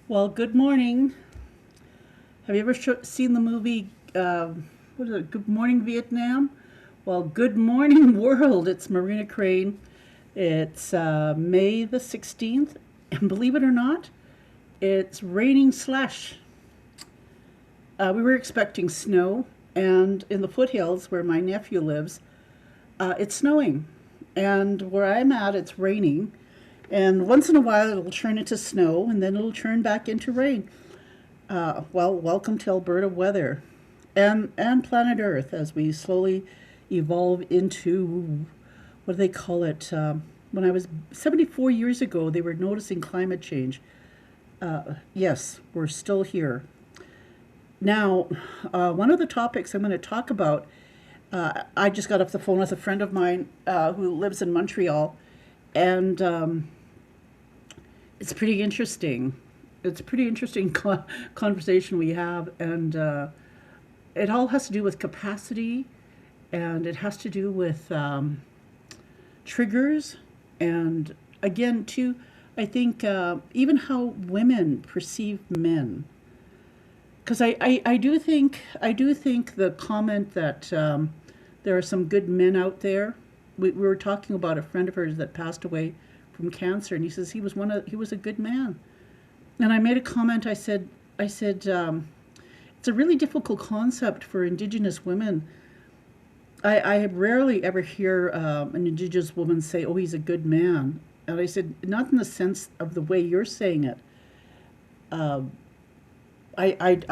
Well, good morning. Have you ever seen the movie, what is it, Good Morning Vietnam? Well, Good Morning World. It's Marina Crane. It's May the 16th. And believe it or not, it's raining slush. We were expecting snow. And in the foothills where my nephew lives, it's snowing. And where I'm at, it's raining. And once in a while, it'll turn into snow and then it'll turn back into rain. Well, welcome to Alberta weather and planet Earth as we slowly evolve into what do they call it? When I was 74 years ago, they were noticing climate change. Yes, we're still here. Now, one of the topics I'm going to talk about, I just got off the phone with a friend of mine who lives in Montreal, and it's pretty interesting. It's a pretty interesting conversation we have, and it all has to do with capacity, and it has to do with triggers, and again, too, I think even how women perceive men. Because I do think the comment that there are some good men out there. We were talking about a friend of hers that passed away from cancer, and he says he was a good man. And I made a comment. I said it's a really difficult concept for Indigenous women. I rarely ever hear an Indigenous woman say, "Oh, he's a good man," and I said, not in the sense of the way you're saying it. I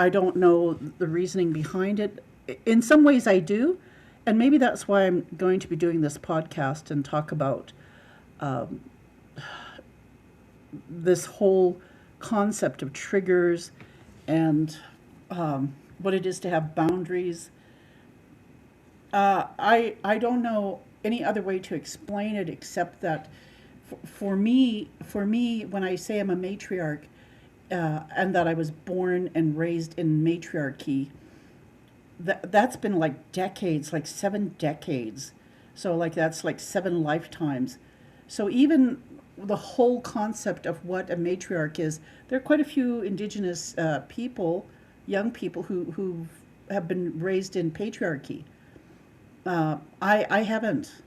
don't know the reasoning behind it. In some ways, I do, and maybe that's why I'm going to be doing this podcast and talk about this whole concept of triggers and what it is to have boundaries. I don't know any other way to explain it except that for me, when I say I'm a matriarch and that I was born and raised in matriarchy, that's been like decades, like 7 decades. So like that's like 7 lifetimes. So even the whole concept of what a matriarch is, there are quite a few Indigenous people, young people who have been raised in patriarchy. I haven't.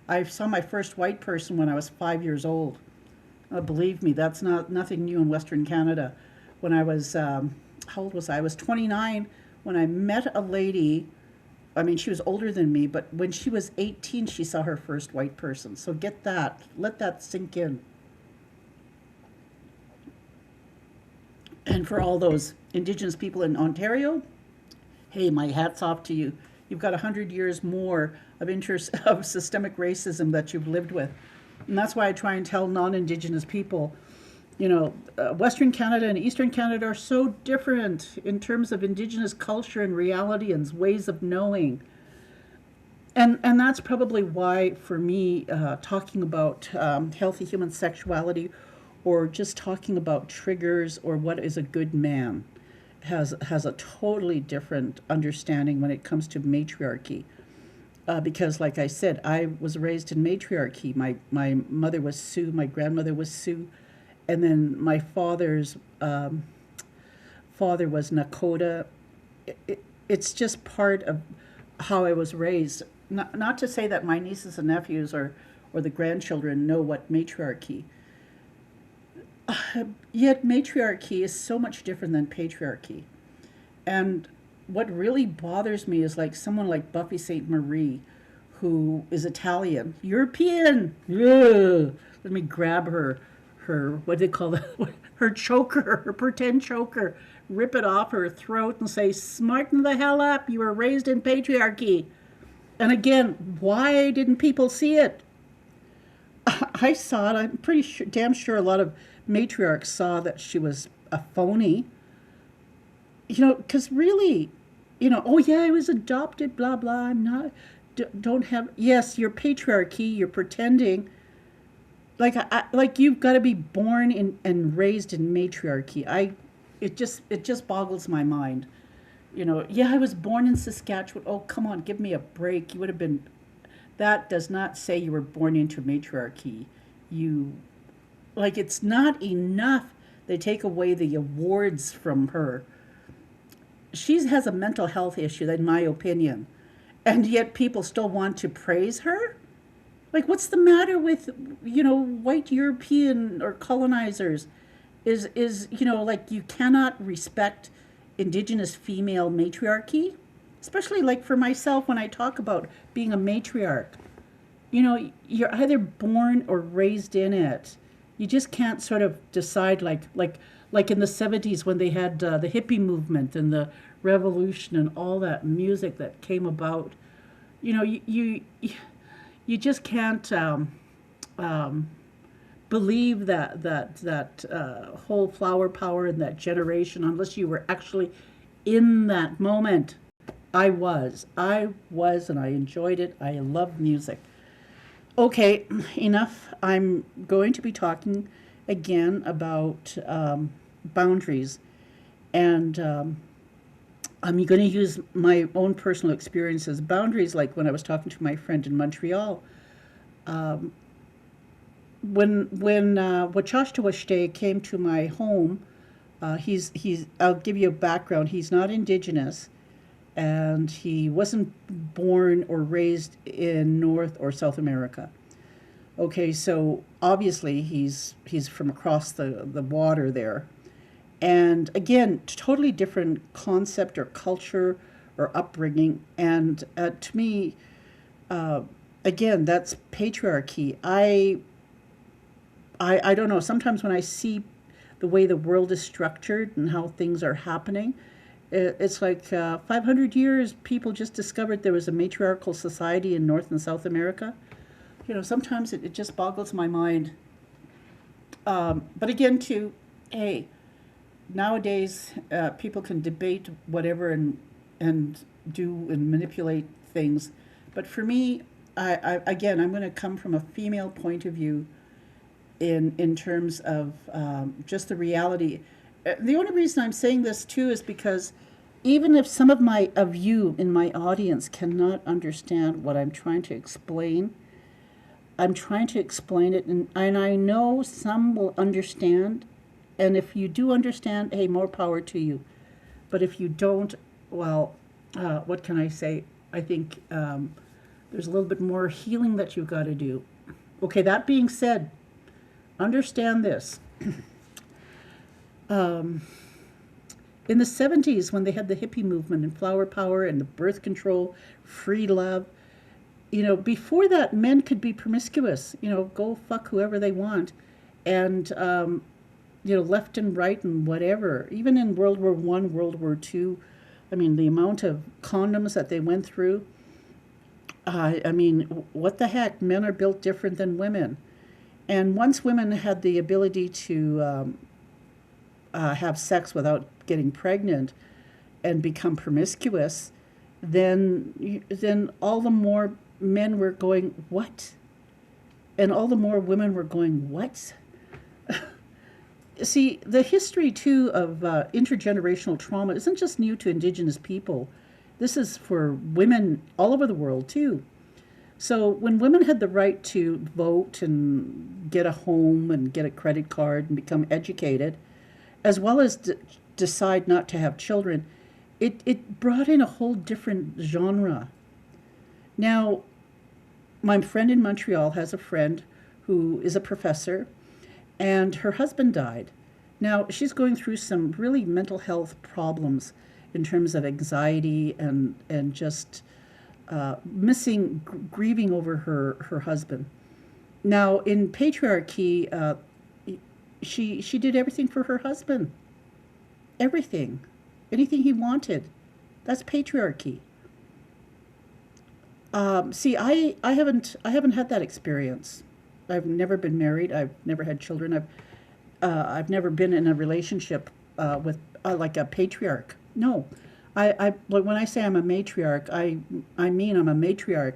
I saw my first white person when I was 5 years old. Believe me, that's not nothing new in Western Canada. When I was, how old was I? I was 29 when I met a lady. I mean, she was older than me, but when she was 18, she saw her first white person. So get that, let that sink in. And for all those Indigenous people in Ontario, hey, my hat's off to you. You've got 100 years more of of systemic racism that you've lived with, and that's why I try and tell non-Indigenous people, Western Canada and Eastern Canada are so different in terms of Indigenous culture and reality and ways of knowing. And that's probably why, for me, talking about healthy human sexuality or just talking about triggers or what is a good man has a totally different understanding when it comes to matriarchy. Because, like I said, I was raised in matriarchy. My mother was Sioux, my grandmother was Sioux, and then my father was Nakota. It's just part of how I was raised. Not to say that my nieces and nephews or the grandchildren know what matriarchy. Yet matriarchy is so much different than patriarchy. And what really bothers me is like someone like Buffy St. Marie, who is Italian, European. Ugh. Let me grab her what do they call that? Her choker, her pretend choker, rip it off her throat and say, "Smarten the hell up! You were raised in patriarchy." And again, why didn't people see it? I saw it. I'm pretty sure, damn sure, a lot of matriarchs saw that she was a phony. Because really, oh yeah, I was adopted, blah blah. I'm not, don't have. Yes, you're patriarchy. You're pretending. Like you've got to be born in and raised in matriarchy. It just boggles my mind. Yeah, I was born in Saskatchewan. Oh, come on, give me a break. You would have been. That does not say you were born into matriarchy. You, like, it's not enough They take away the awards from her. She has a mental health issue, in my opinion. And yet people still want to praise her? Like, what's the matter with, white European or colonizers? Like, you cannot respect Indigenous female matriarchy? Especially, like, for myself, when I talk about being a matriarch. You're either born or raised in it. You just can't sort of decide, like in the 70s when they had the hippie movement and the revolution and all that music that came about. You just can't believe that whole flower power and that generation unless you were actually in that moment. I was, and I enjoyed it. I love music. Okay, enough. I'm going to be talking again about boundaries, and I'm going to use my own personal experiences. Boundaries, like when I was talking to my friend in Montreal. When Wachashta came to my home, he's I'll give you a background. He's not Indigenous, and he wasn't born or raised in North or South America. Okay, so obviously he's from across the water there. And again, totally different concept or culture or upbringing. And to me, again, that's patriarchy. I don't know. Sometimes when I see the way the world is structured and how things are happening, it's like 500 years people just discovered there was a matriarchal society in North and South America. Sometimes it just boggles my mind. But again, too, hey, nowadays people can debate whatever and do and manipulate things. But for me, again, I'm going to come from a female point of view in terms of just the reality. The only reason I'm saying this too is because even if some of you in my audience cannot understand what I'm trying to explain, I'm trying to explain it, and I know some will understand. And if you do understand, hey, more power to you. But if you don't, well, what can I say? I think there's a little bit more healing that you've got to do. Okay, that being said, understand this. In the 70s, when they had the hippie movement and flower power and the birth control, free love, before that, men could be promiscuous, go fuck whoever they want. And, left and right and whatever. Even in World War I, World War II, I mean, the amount of condoms that they went through, I mean, what the heck? Men are built different than women. And once women had the ability to have sex without getting pregnant and become promiscuous, then all the more men were going, what? And all the more women were going, what? See, the history, too, of intergenerational trauma isn't just new to Indigenous people. This is for women all over the world, too. So when women had the right to vote and get a home and get a credit card and become educated, as well as decide not to have children, it brought in a whole different genre. Now, my friend in Montreal has a friend who is a professor, and her husband died. Now, she's going through some really mental health problems in terms of anxiety and just grieving over her husband. Now, in patriarchy, she did everything for her husband. Everything. Anything he wanted. That's patriarchy. See, I haven't had that experience. I've never been married. I've never had children. I've never been in a relationship with like a patriarch. No, when I say I'm a matriarch, I mean I'm a matriarch.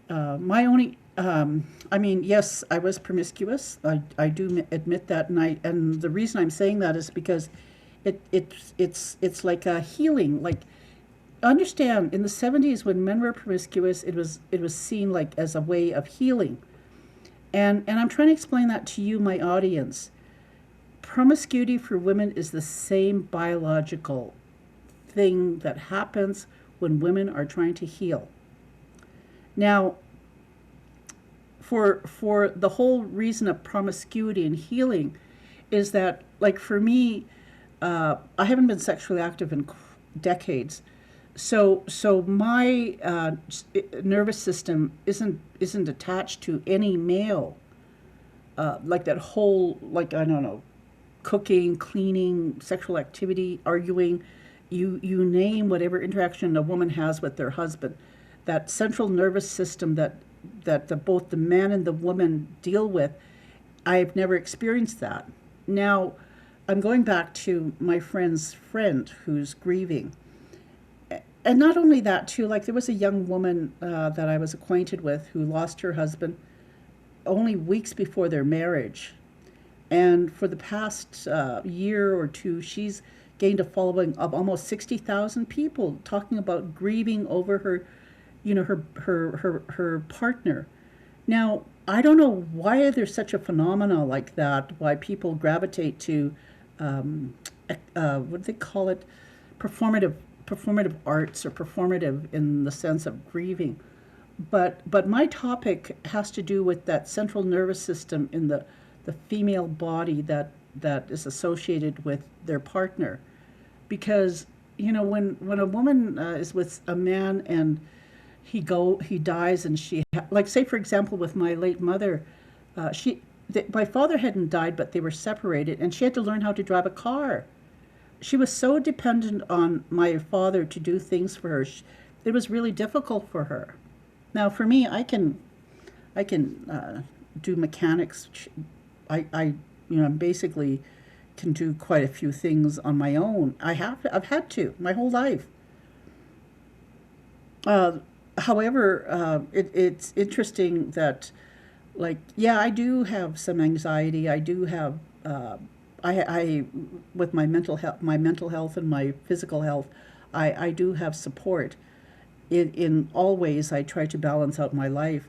My only, I mean, yes, I was promiscuous. I do admit that, and the reason I'm saying that is because it's like a healing. Like, understand, in the 70s when men were promiscuous, it was seen like as a way of healing. And I'm trying to explain that to you, my audience. promiscuity for women is the same biological thing that happens when women are trying to heal. Now, for the whole reason of promiscuity and healing is that, like for me, I haven't been sexually active in decades, so my nervous system isn't attached to any male, like that whole, like, I don't know, cooking, cleaning, sexual activity, arguing, you name whatever interaction a woman has with their husband, that central nervous system that both the man and the woman deal with, I've never experienced that. Now, I'm going back to my friend's friend who's grieving. And not only that, too, like there was a young woman that I was acquainted with who lost her husband only weeks before their marriage. And for the past year or two, she's gained a following of almost 60,000 people talking about grieving over her, her partner. Now, I don't know why there's such a phenomena like that, why people gravitate to, what do they call it, performative arts, or performative in the sense of grieving. But my topic has to do with that central nervous system in the female body that is associated with their partner. Because, when a woman is with a man and he dies, and like, say for example with my late mother, my father hadn't died, but they were separated, and she had to learn how to drive a car. She was so dependent on my father to do things for her. It was really difficult for her. Now, for me, I can do mechanics. I basically can do quite a few things on my own. I've had to my whole life. However, it's interesting that, like, yeah, I do have some anxiety. I do have, I with my mental health and my physical health, I do have support. In all ways, I try to balance out my life.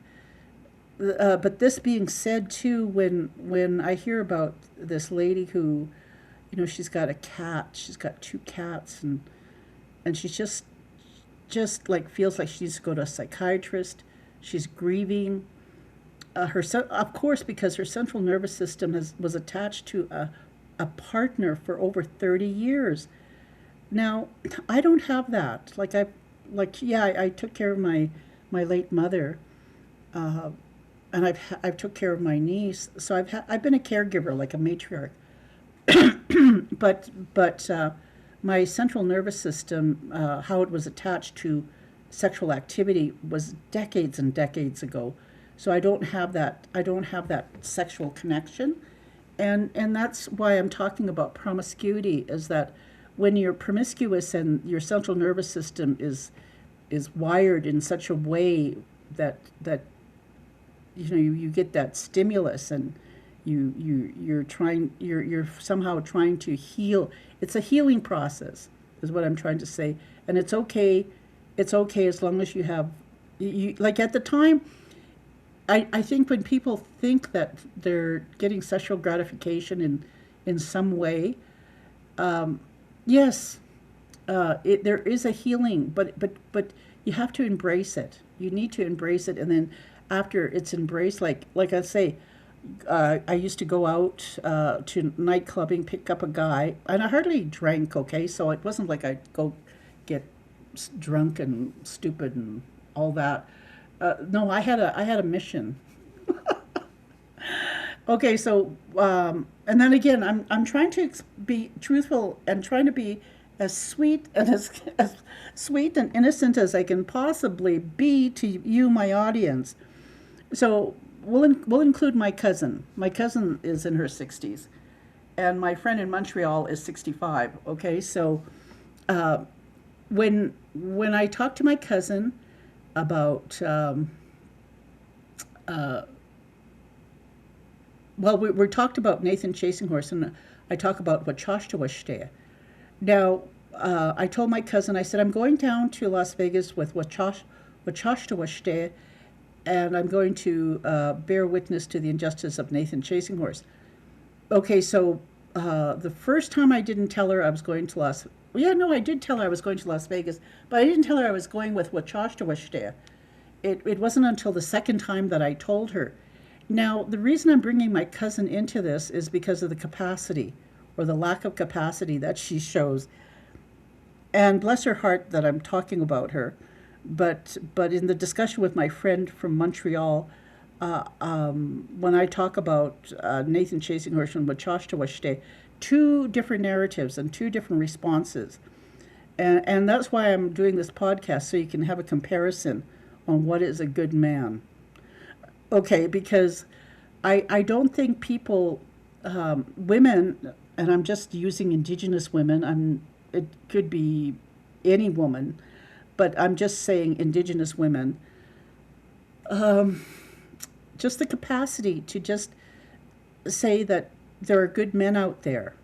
But this being said, too, when I hear about this lady who, she's got a cat, she's got 2 cats, and she's just like feels like she needs to go to a psychiatrist. She's grieving. Of course, because her central nervous system was attached to a partner for over 30 years. Now, I don't have that. I took care of my late mother, and I've took care of my niece. So I've been a caregiver, like a matriarch. but my central nervous system, how it was attached to sexual activity, was decades and decades ago. So I don't have that. I don't have that sexual connection, and that's why I'm talking about promiscuity. Is that when you're promiscuous and your central nervous system is wired in such a way that you get that stimulus, and you're somehow trying to heal. It's a healing process, is what I'm trying to say. And it's okay as long as you have, like at the time, I think when people think that they're getting sexual gratification in some way, yes, there is a healing, but you have to embrace it. You need to embrace it, and then after it's embraced, like I say, I used to go out to night clubbing, pick up a guy, and I hardly drank. Okay, so it wasn't like I'd go get drunk and stupid and all that. No, I had a mission. Okay, so and then again, I'm trying to be truthful and trying to be as sweet and as sweet and innocent as I can possibly be to you, my audience. So we'll include my cousin. My cousin is in her 60s, and my friend in Montreal is 65. Okay, so when I talk to my cousin about we talked about Nathan Chasing Horse, and I talk about Wachashtawashte. Now, I told my cousin, I said, I'm going down to Las Vegas with Wachashtawashte, and I'm going to bear witness to the injustice of Nathan Chasing Horse. Okay, so the first time I didn't tell her I was going to Las. Yeah, no, I did tell her I was going to Las Vegas, but I didn't tell her I was going with Wachashta. It wasn't until the second time that I told her. Now, the reason I'm bringing my cousin into this is because of the capacity or the lack of capacity that she shows. And bless her heart that I'm talking about her. But in the discussion with my friend from Montreal, when I talk about Nathan Chasing Horse and Wachashta, two different narratives and two different responses. And that's why I'm doing this podcast, so you can have a comparison on what is a good man. Okay, because I don't think people, women, and I'm just using Indigenous women, it could be any woman, but I'm just saying Indigenous women, just the capacity to just say that there are good men out there.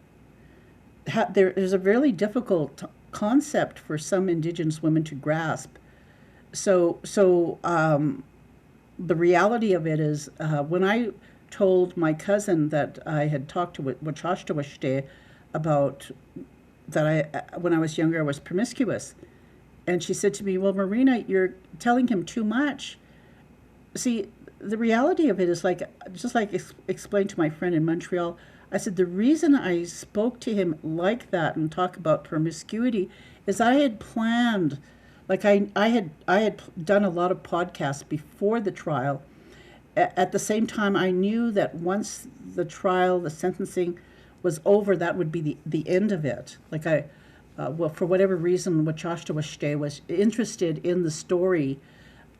There is a really difficult concept for some Indigenous women to grasp. So the reality of it is, when I told my cousin that I had talked to Wachashta about that when I was younger, I was promiscuous. And she said to me, well, Marina, you're telling him too much. See, the reality of it is just like explained to my friend in Montreal, I said, the reason I spoke to him like that and talk about promiscuity is I had planned, like I had done a lot of podcasts before the trial. At the same time, I knew that once the trial, the sentencing was over, that would be the end of it. Well, for whatever reason, Wachashta was interested in the story.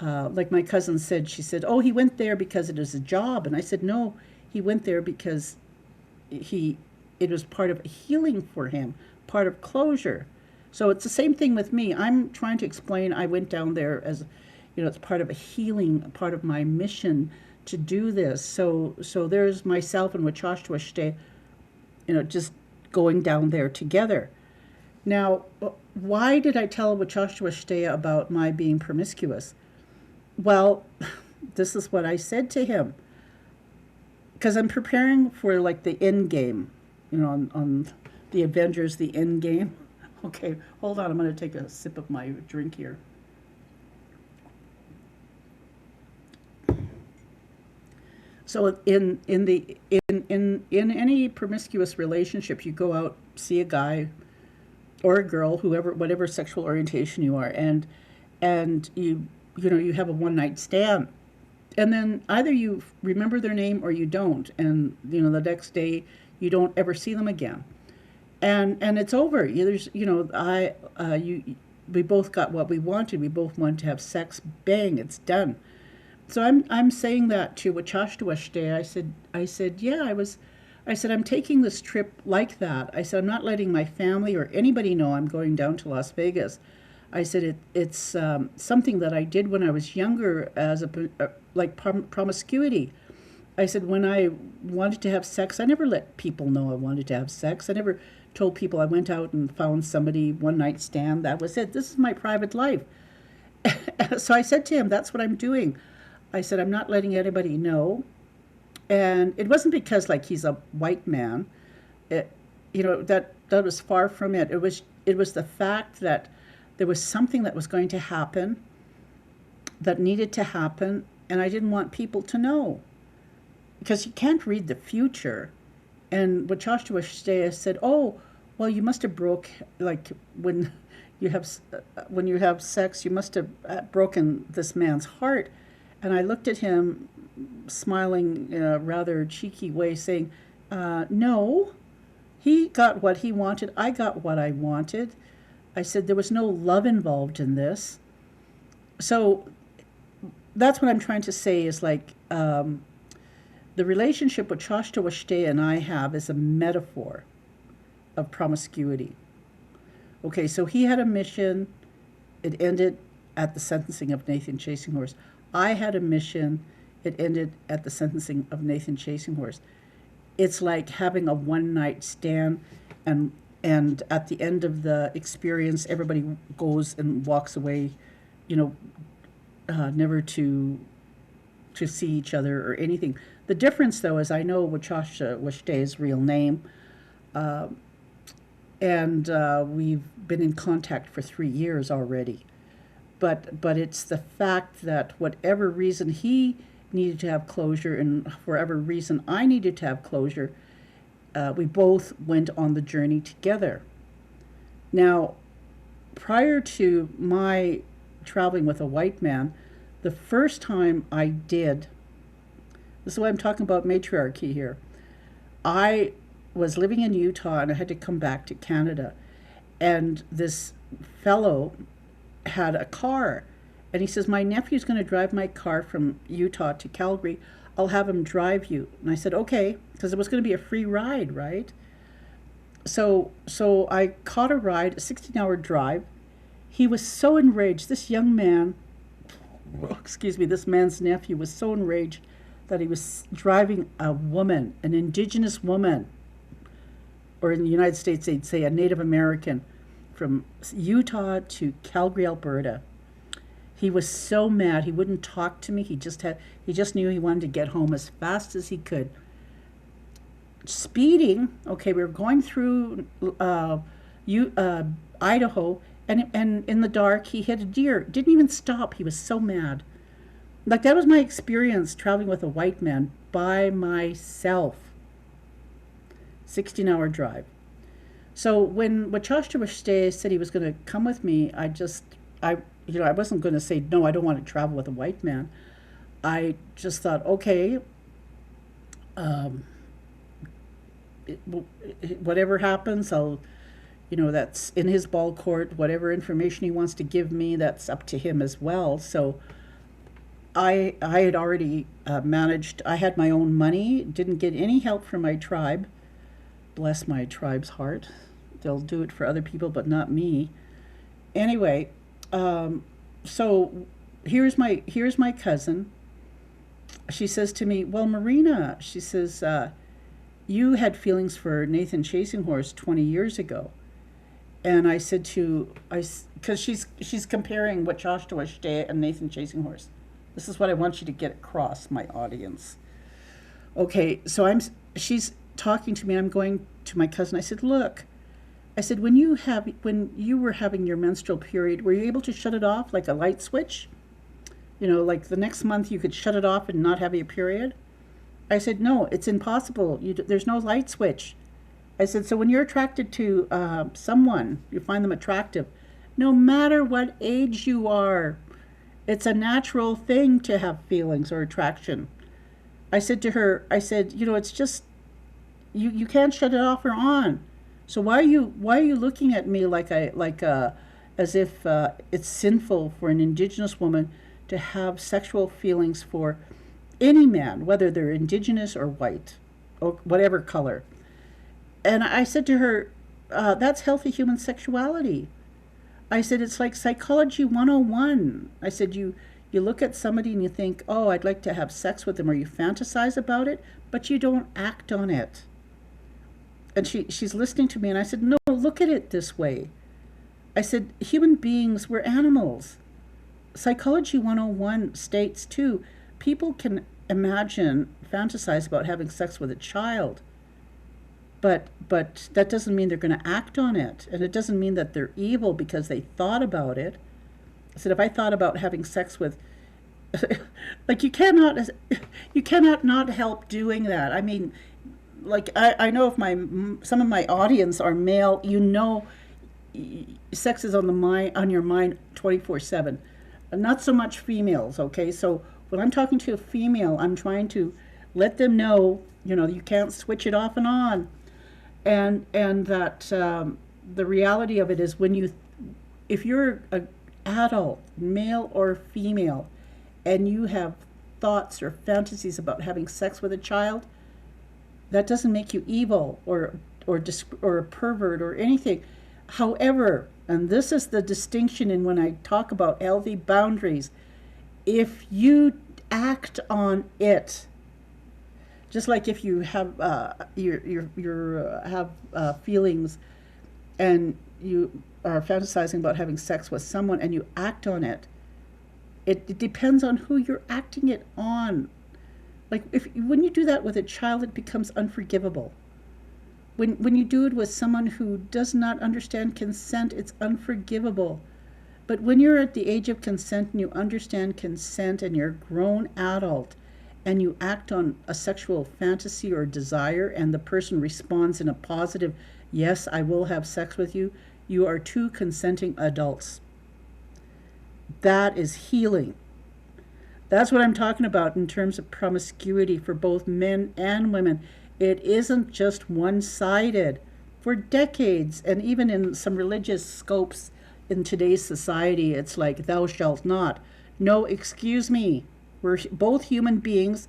Like my cousin said, she said, oh, he went there because it was a job. And I said, no, he went there because it was part of healing for him, part of closure. So it's the same thing with me. I'm trying to explain I went down there as, it's part of a healing, part of my mission to do this. So there's myself and Wachashta, just going down there together. Now, why did I tell Wachashta about my being promiscuous? Well, this is what I said to him. Because I'm preparing for the end game, on the Avengers, the end game. Okay, hold on. I'm going to take a sip of my drink here. So in any promiscuous relationship, you go out, see a guy or a girl, whatever sexual orientation you are, and you have a one night stand, and then either you remember their name or you don't, and the next day you don't ever see them again, and it's over. We both got what we wanted. We both wanted to have sex. Bang, it's done. So I'm saying that to Wachashta. I said, yeah, I said, I'm taking this trip like that. I said, I'm not letting my family or anybody know I'm going down to Las Vegas. I said, it's something that I did when I was younger as promiscuity. I said, when I wanted to have sex, I never let people know I wanted to have sex. I never told people I went out and found somebody, one night stand. That was it. This is my private life. So I said to him, that's what I'm doing. I said, I'm not letting anybody know. And it wasn't because he's a white man. That was far from it. It was the fact that there was something that was going to happen, that needed to happen, and I didn't want people to know. Because you can't read the future. And Wachashta said, oh, well, you must have when you have sex, you must have broken this man's heart. And I looked at him, smiling in a rather cheeky way, saying, no, he got what he wanted. I got what I wanted. I said there was no love involved in this. So that's what I'm trying to say is the relationship Wachashta and I have is a metaphor of promiscuity. Okay, so he had a mission. It ended at the sentencing of Nathan Chasing Horse. I had a mission. It ended at the sentencing of Nathan Chasing Horse. It's like having a one-night stand, and at the end of the experience, everybody goes and walks away, never to see each other or anything. The difference, though, is I know Wachashta's real name. and we've been in contact for 3 years already. But it's the fact that whatever reason he needed to have closure, and for whatever reason I needed to have closure, we both went on the journey together. Now, prior to my traveling with a white man, the first time I did, this is why I'm talking about matriarchy here. I was living in Utah and I had to come back to Canada. And this fellow had a car. And he says, my nephew's going to drive my car from Utah to Calgary. I'll have him drive you. And I said, okay, because it was going to be a free ride, right? So I caught a ride, a 16-hour drive. He was so enraged. This young man, this man's nephew was so enraged that he was driving a woman, an Indigenous woman, or in the United States they'd say a Native American, from Utah to Calgary, Alberta. He was so mad. He wouldn't talk to me. He just knew he wanted to get home as fast as he could. Speeding. Okay, we were going through Idaho, and in the dark he hit a deer. Didn't even stop. He was so mad. Like, that was my experience traveling with a white man by myself. 16-hour drive. So when Wachashta said he was going to come with me, I wasn't going to say, no, I don't want to travel with a white man. I just thought, okay, whatever happens, that's in his ball court. Whatever information he wants to give me, that's up to him as well. So I had already managed. I had my own money, didn't get any help from my tribe. Bless my tribe's heart. They'll do it for other people, but not me. Anyway, so here's my cousin. She says to me, well, Marina, she says, you had feelings for Nathan Chasing Horse 20 years ago. And I said because she's comparing Wachashta and Nathan Chasing Horse. This is what I want you to get across, my audience. Okay, so she's talking to me. I'm going to my cousin. I said, look, I said, when you were having your menstrual period, were you able to shut it off like a light switch? Like the next month you could shut it off and not have your period? I said, no, it's impossible. There's no light switch. I said, so when you're attracted to someone, you find them attractive, no matter what age you are, it's a natural thing to have feelings or attraction. I said to her, it's just, you can't shut it off or on. So why are you looking at me as if it's sinful for an Indigenous woman to have sexual feelings for any man, whether they're Indigenous or white or whatever color? And I said to her, that's healthy human sexuality. I said, it's like psychology 101. I said, you look at somebody and you think, oh, I'd like to have sex with them, or you fantasize about it, but you don't act on it. And she's listening to me, and I said, no, look at it this way. I said, human beings, we're animals. Psychology 101 states, too, people can fantasize about having sex with a child, but that doesn't mean they're going to act on it. And it doesn't mean that they're evil because they thought about it. I said, if I thought about having sex with, like, you cannot not help doing that. I mean, like, I know if some of my audience are male, sex is on your mind 24/7. Not so much females, okay? So when I'm talking to a female, I'm trying to let them know, you can't switch it off and on. And that the reality of it is, if you're an adult, male or female, and you have thoughts or fantasies about having sex with a child, that doesn't make you evil or a pervert or anything. However, and this is the distinction in when I talk about healthy boundaries, if you act on it, just like if you have feelings and you are fantasizing about having sex with someone and you act on it, it depends on who you're acting it on. Like, when you do that with a child, it becomes unforgivable. when you do it with someone who does not understand consent, it's unforgivable. But when you're at the age of consent and you understand consent and you're a grown adult and you act on a sexual fantasy or desire and the person responds in a positive, yes, I will have sex with you, you are two consenting adults. That is healing. That's what I'm talking about in terms of promiscuity for both men and women. It isn't just one-sided. For decades, and even in some religious scopes in today's society, it's like, thou shalt not. No, excuse me. We're both human beings.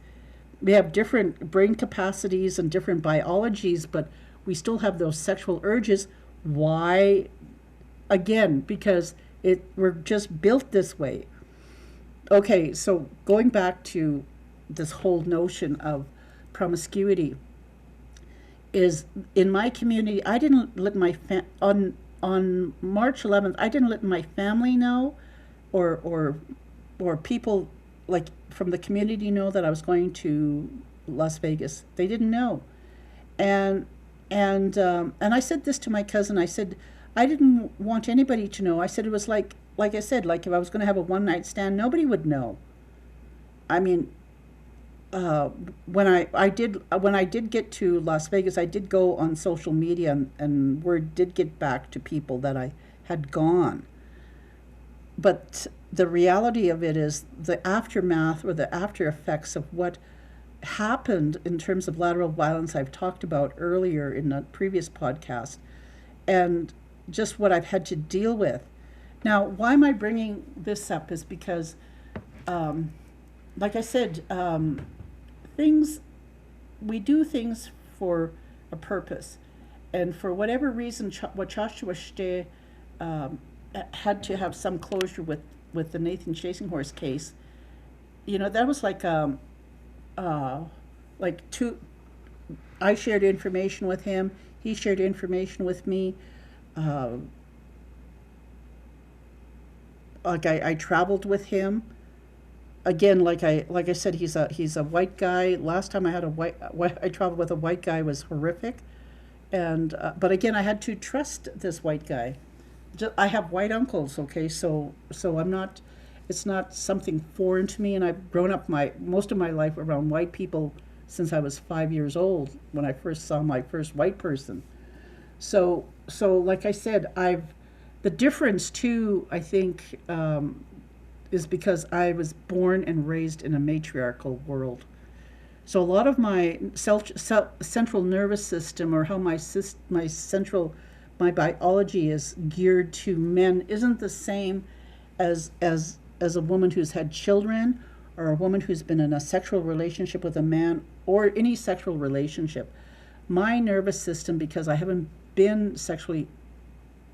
We have different brain capacities and different biologies, but we still have those sexual urges. Why? Again, because we're just built this way. Okay, so going back to this whole notion of promiscuity, is in my community, I didn't let my on March 11th, I didn't let my family know, or people like from the community know that I was going to Las Vegas. They didn't know, and I said this to my cousin. I said I didn't want anybody to know. I said it was like I said, like if I was going to have a one night stand, nobody would know. I mean, when I did get to Las Vegas, I did go on social media, and word did get back to people that I had gone. But the reality of it is the aftermath or the after effects of what happened in terms of lateral violence I've talked about earlier in a previous podcast, and just what I've had to deal with. Now, why am I bringing this up is because, like I said, we do things for a purpose. And for whatever reason, Wachashwashte had to have some closure with the Nathan Chasing Horse case. You know, that was like I shared information with him, he shared information with me. I traveled with him. Again, like I said, he's a white guy. Last time I had I traveled with a white guy was horrific, and but again, I had to trust this white guy. I have white uncles, okay, so I'm not. It's not something foreign to me, and I've grown up most of my life around white people since I was 5 years old when I first saw my first white person. So like I said, the difference too, I think, is because I was born and raised in a matriarchal world. So a lot of my central nervous system, or how my biology is geared to men, isn't the same as a woman who's had children, or a woman who's been in a sexual relationship with a man, or any sexual relationship. My nervous system, because I haven't been sexually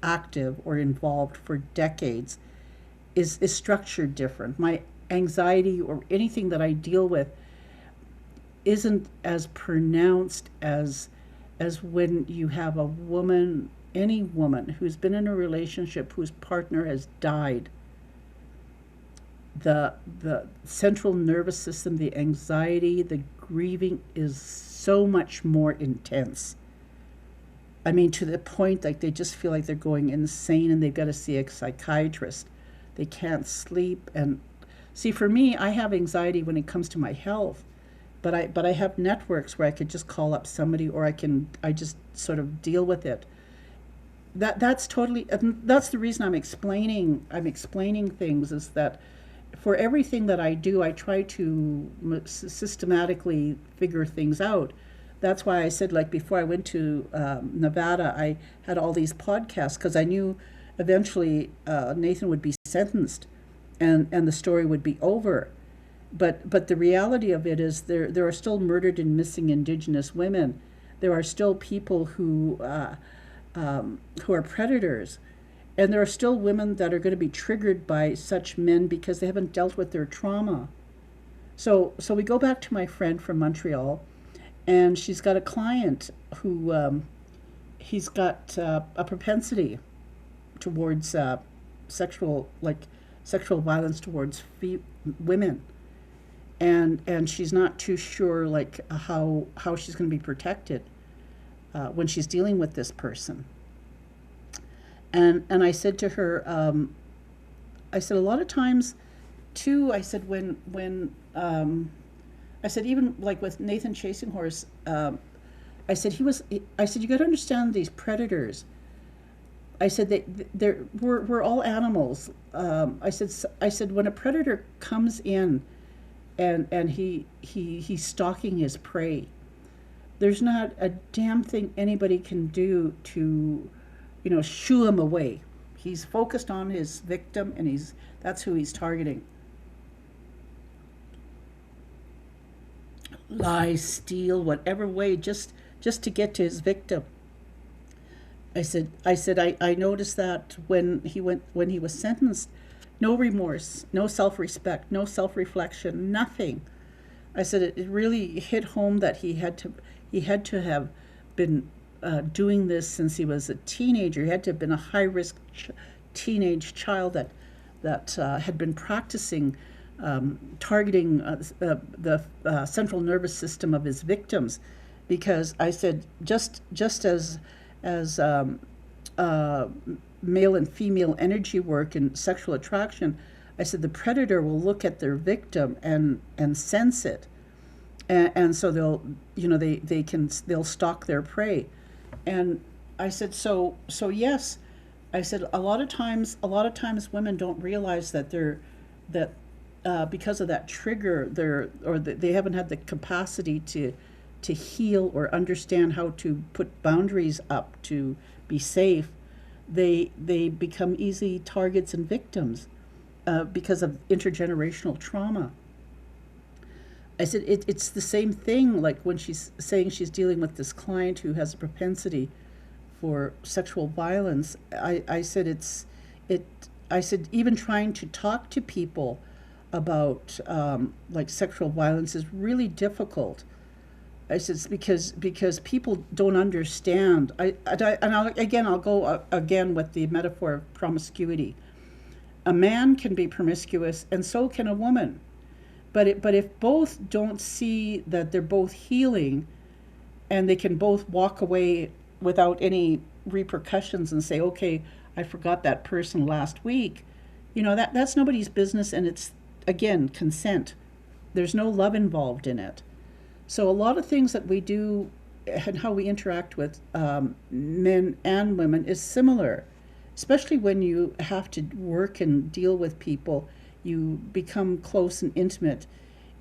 active or involved for decades, is structured different. My anxiety or anything that I deal with isn't as pronounced as when you have a woman, any woman who's been in a relationship whose partner has died. The central nervous system, the anxiety, the grieving is so much more intense. I mean, to the point like they just feel like they're going insane and they've got to see a psychiatrist. They can't sleep. And see, for me, I have anxiety when it comes to my health, but I have networks where I could just call up somebody, or I just sort of deal with it. That's the reason I'm explaining things, is that for everything that I do, I try to systematically figure things out. That's why I said, like, before I went to Nevada, I had all these podcasts, because I knew eventually Nathan would be sentenced and the story would be over. But the reality of it is there are still murdered and missing Indigenous women. There are still people who are predators. And there are still women that are going to be triggered by such men because they haven't dealt with their trauma. So we go back to my friend from Montreal, and she's got a client who he's got a propensity towards sexual violence towards women, and she's not too sure like how she's going to be protected. when she's dealing with this person. And I said to her, I said a lot of times, too. I said when I said even like with Nathan Chasing Horse, I said I said you got to understand these predators. I said we're all animals. I said when a predator comes in, and he's stalking his prey, there's not a damn thing anybody can do to, shoo him away. He's focused on his victim, and that's who he's targeting. Lie, steal, whatever way, just to get to his victim. I noticed that when he was sentenced, no remorse, no self-respect, no self-reflection, nothing. I said it really hit home that he had to have been doing this since he was a teenager. He had to have been a high-risk teenage child that had been practicing targeting the central nervous system of his victims, because I said just as male and female energy work and sexual attraction, I said the predator will look at their victim and sense it, and so they'll stalk their prey. And I said so yes, I said a lot of times women don't realize that because of that trigger, they haven't had the capacity to heal or understand how to put boundaries up to be safe. They become easy targets and victims because of intergenerational trauma. I said it's the same thing, like when she's saying she's dealing with this client who has a propensity for sexual violence. I said even trying to talk to people about like sexual violence is really difficult. I said it's because people don't understand. I'll go again with the metaphor of promiscuity. A man can be promiscuous, and so can a woman. But if both don't see that they're both healing, and they can both walk away without any repercussions and say, okay, I forgot that person last week, that's nobody's business, and it's, again, consent. There's no love involved in it. So a lot of things that we do and how we interact with men and women is similar, especially when you have to work and deal with people. You become close and intimate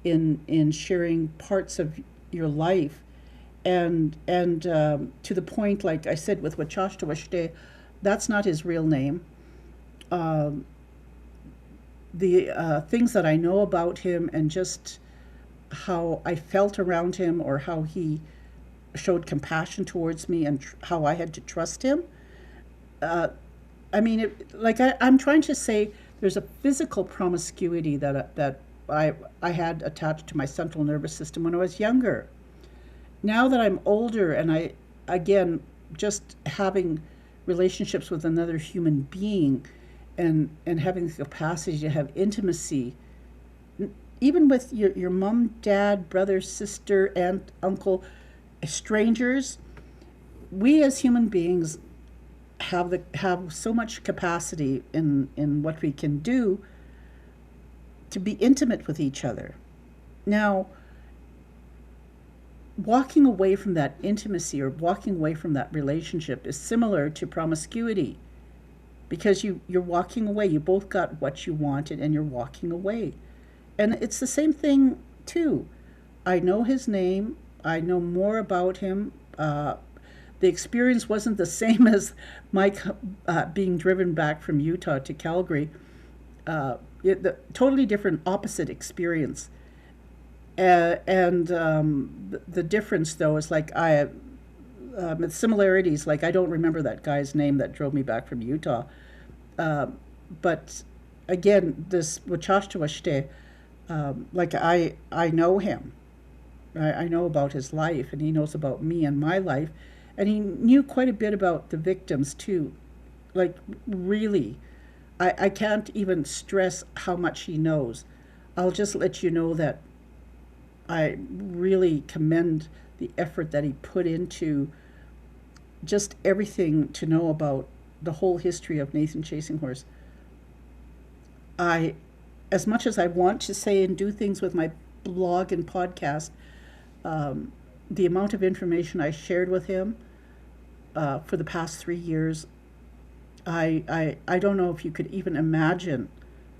in sharing parts of your life, and to the point, like I said, with Wachashta, that's not his real name. The things that I know about him and just how I felt around him, or how he showed compassion towards me, and how I had to trust him. I'm trying to say there's a physical promiscuity that I had attached to my central nervous system when I was younger. Now that I'm older, and I, again, just having relationships with another human being, and having the capacity to have intimacy, even with your mom, dad, brother, sister, aunt, uncle, strangers, we as human beings have so much capacity in what we can do to be intimate with each other. Now, walking away from that intimacy or walking away from that relationship is similar to promiscuity, because you're walking away. You both got what you wanted, and you're walking away. And it's the same thing too. I know his name. I know more about him. The experience wasn't the same as Mike being driven back from Utah to Calgary. Totally different, opposite experience. The difference, though, is like the similarities. Like, I don't remember that guy's name that drove me back from Utah. But again, this Wachashta, like I know him. I know about his life, and he knows about me and my life. And he knew quite a bit about the victims too. Like, really, I can't even stress how much he knows. I'll just let you know that I really commend the effort that he put into just everything to know about the whole history of Nathan Chasing Horse. I, as much as I want to say and do things with my blog and podcast, the amount of information I shared with him for the past 3 years, I don't know if you could even imagine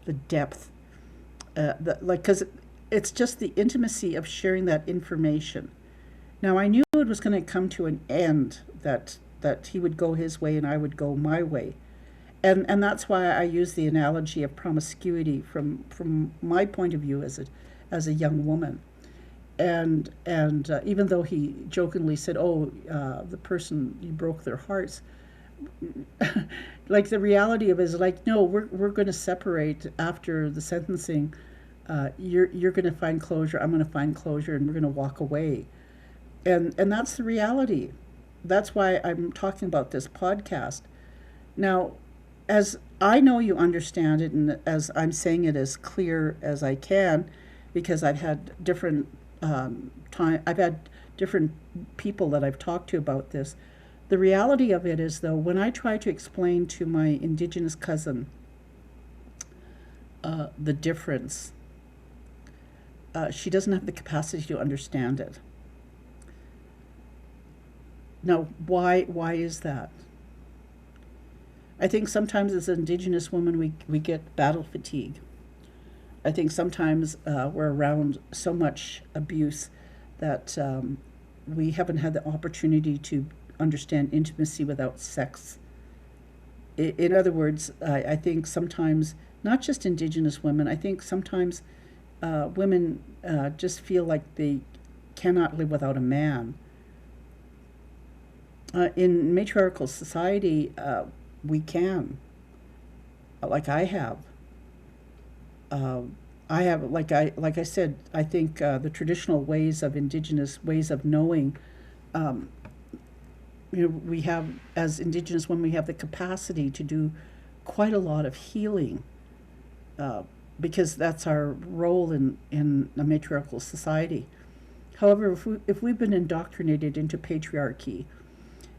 the depth, because it's just the intimacy of sharing that information. Now I knew it was going to come to an end, that he would go his way and I would go my way, and that's why I use the analogy of promiscuity from my point of view as a young woman. And even though he jokingly said, "Oh, the person you broke their hearts," like the reality of it is like, no, we're going to separate after the sentencing. You're going to find closure. I'm going to find closure, and we're going to walk away. And that's the reality. That's why I'm talking about this podcast. Now, as I know you understand it, and as I'm saying it as clear as I can, because I've had different I've had different people that I've talked to about this. The reality of it is, though, when I try to explain to my Indigenous cousin the difference, she doesn't have the capacity to understand it. Now, why is that? I think sometimes as an Indigenous woman, we get battle fatigue. I think sometimes we're around so much abuse that we haven't had the opportunity to understand intimacy without sex. In other words, I think sometimes, not just Indigenous women, I think sometimes women just feel like they cannot live without a man. In matriarchal society, we can, like I have. Like I said, I think the traditional ways of Indigenous ways of knowing, we have, as Indigenous women, we have the capacity to do quite a lot of healing, because that's our role in a matriarchal society. However, if we've been indoctrinated into patriarchy,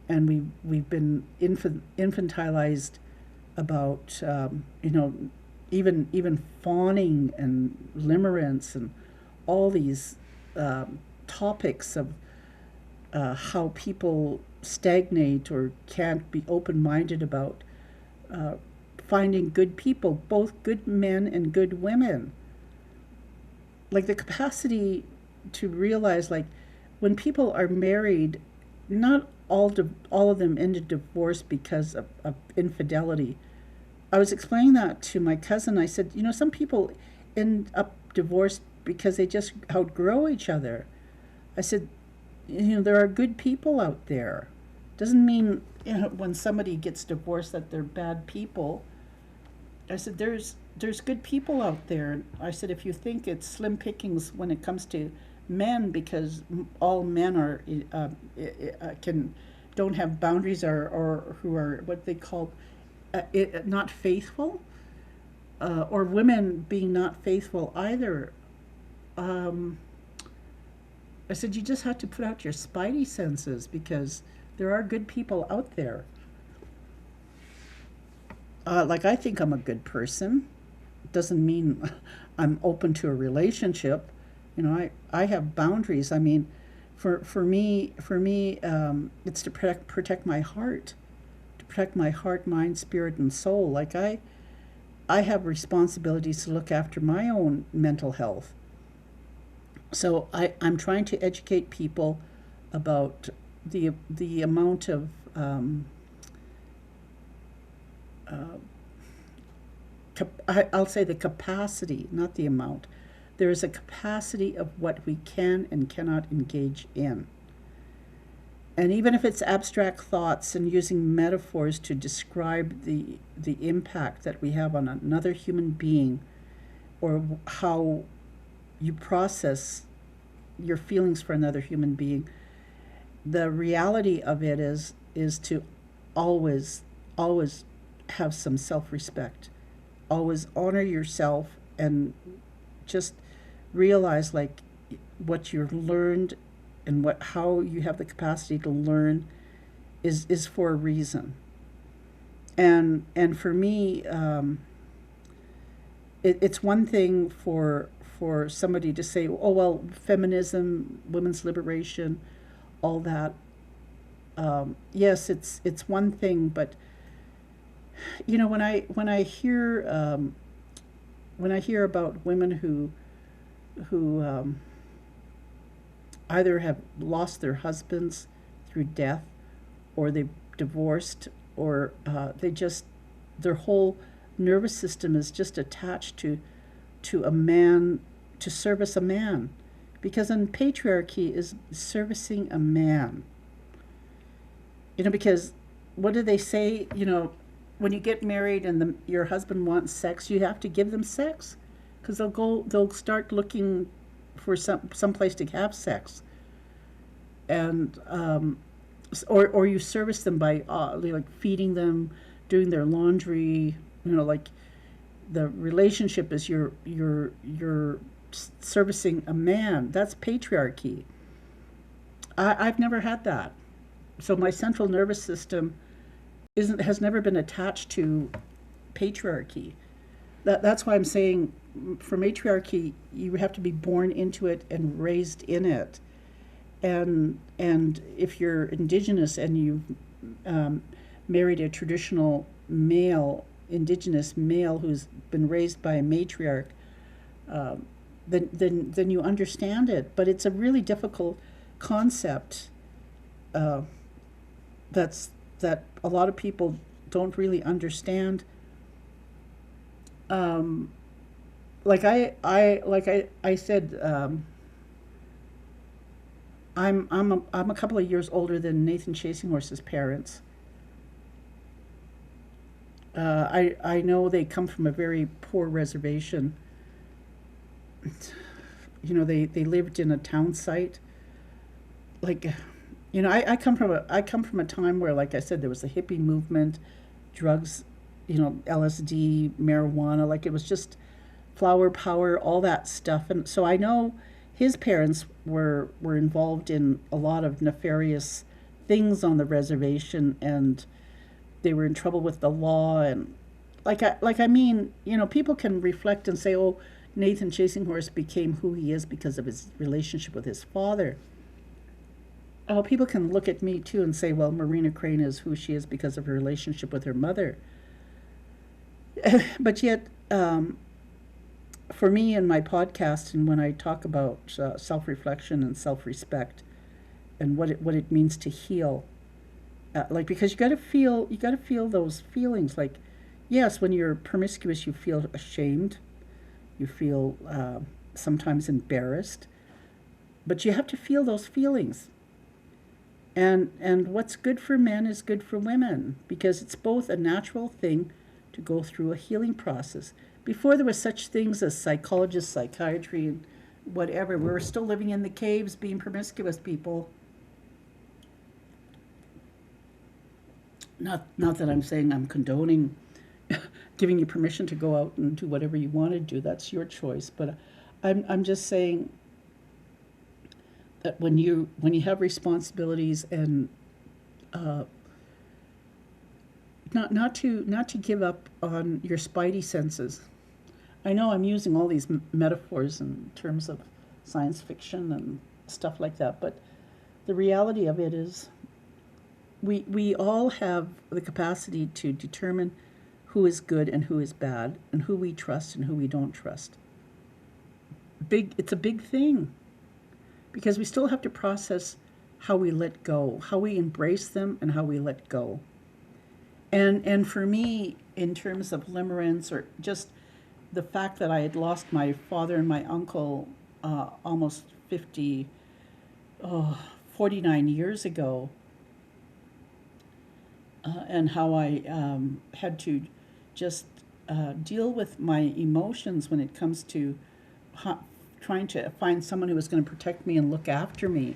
and we've been infantilized about even fawning and limerence and all these topics of how people stagnate or can't be open-minded about finding good people, both good men and good women. Like the capacity to realize, like, when people are married, not all of them end in divorce because of infidelity. I was explaining that to my cousin. I said, some people end up divorced because they just outgrow each other. I said, there are good people out there. Doesn't mean when somebody gets divorced that they're bad people. I said, there's good people out there. I said, if you think it's slim pickings when it comes to men, because all men are don't have boundaries, or who are what they call not faithful, or women being not faithful either. I said, you just have to put out your spidey senses, because there are good people out there. Like, I think I'm a good person. Doesn't mean I'm open to a relationship. I have boundaries. I mean, for me, it's to protect my heart, mind, spirit, and soul. Like I have responsibilities to look after my own mental health. So I'm trying to educate people about the amount of I'll say the capacity, not the amount. There is a capacity of what we can and cannot engage in. And even if it's abstract thoughts and using metaphors to describe the impact that we have on another human being, or how you process your feelings for another human being, the reality of it is to always have some self-respect. Always honor yourself, and just realize, like, what you've learned and how you have the capacity to learn is for a reason. And for me, it's one thing for somebody to say, oh well, feminism, women's liberation, all that. Yes, it's one thing, but when I hear about women who either have lost their husbands through death, or they've divorced, or they just, their whole nervous system is just attached to a man, to service a man, because in patriarchy is servicing a man. Because what do they say? When you get married and your husband wants sex, you have to give them sex, because they'll start looking for some place to have sex, and or you service them by like feeding them, doing their laundry. Like the relationship is you're servicing a man. That's patriarchy. I've never had that, so my central nervous system has never been attached to patriarchy. That's why I'm saying, for matriarchy, you have to be born into it and raised in it. And if you're Indigenous and you've married a traditional male, Indigenous male who's been raised by a matriarch, then you understand it. But it's a really difficult concept that a lot of people don't really understand. Like I said, I'm a couple of years older than Nathan Chasinghorse's parents. I know they come from a very poor reservation. They lived in a town site. Like, I come from a time where, like I said, there was the hippie movement, drugs, LSD, marijuana. Like, it was just flower power, all that stuff. And so I know his parents were involved in a lot of nefarious things on the reservation, and they were in trouble with the law. And people can reflect and say, oh, Nathan Chasinghorse became who he is because of his relationship with his father. Oh, people can look at me too and say, well, Marina Crane is who she is because of her relationship with her mother. But yet, for me in my podcast, and when I talk about self-reflection and self-respect and what it means to heal, because you got to feel those feelings. Like, yes, when you're promiscuous, you feel ashamed, you feel sometimes embarrassed, but you have to feel those feelings. And what's good for men is good for women, because it's both a natural thing to go through a healing process. Before there was such things as psychologists, psychiatry, and whatever, we were still living in the caves being promiscuous people. Not that I'm saying I'm condoning giving you permission to go out and do whatever you want to do. That's your choice. But I'm just saying that when you have responsibilities, and not to give up on your spidey senses. I know I'm using all these metaphors in terms of science fiction and stuff like that, but the reality of it is we all have the capacity to determine who is good and who is bad, and who we trust and who we don't trust. It's a big thing, because we still have to process how we let go, how we embrace them, and how we let go. And for me, in terms of limerence, or just the fact that I had lost my father and my uncle almost 49 years ago, and how I had to just deal with my emotions when it comes to trying to find someone who was going to protect me and look after me.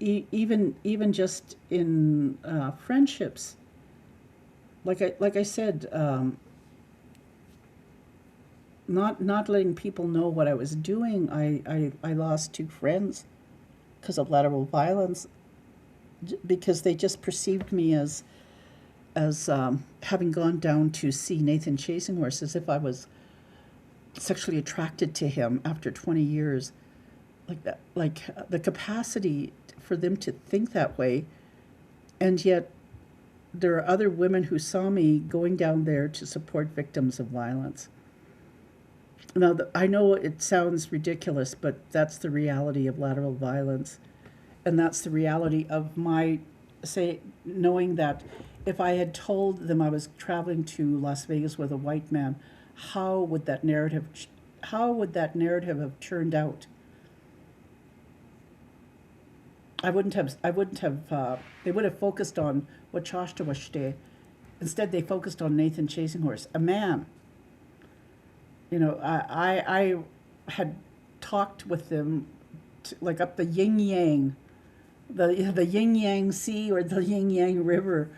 Even just in friendships, like I said, not letting people know what I was doing. I lost 2 friends because of lateral violence. because they just perceived me as having gone down to see Nathan chasing horse, as if I was sexually attracted to him after 20 years. Like that, like the capacity for them to think that way. And yet there are other women who saw me going down there to support victims of violence. Now, I know it sounds ridiculous, but that's the reality of lateral violence. And that's the reality of my, say, knowing that if I had told them I was traveling to Las Vegas with a white man, how would that narrative have turned out? They would have focused on what Chashta was. Instead, they focused on Nathan chasing horse, a man. I had talked with them like up the yin yang, the yin yang sea or the yin yang river.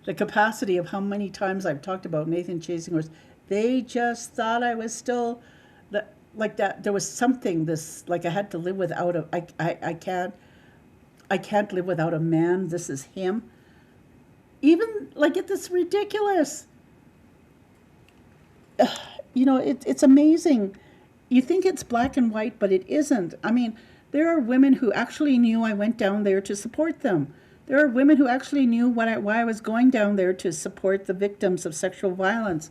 The capacity of how many times I've talked about Nathan chasing horse. They just thought I was still like that. There was something like I had to live without I can't live without a man. This is him. Even like it's ridiculous. It's amazing. You think it's black and white, but it isn't. I mean, there are women who actually knew I went down there to support them. There are women who actually knew why I was going down there to support the victims of sexual violence.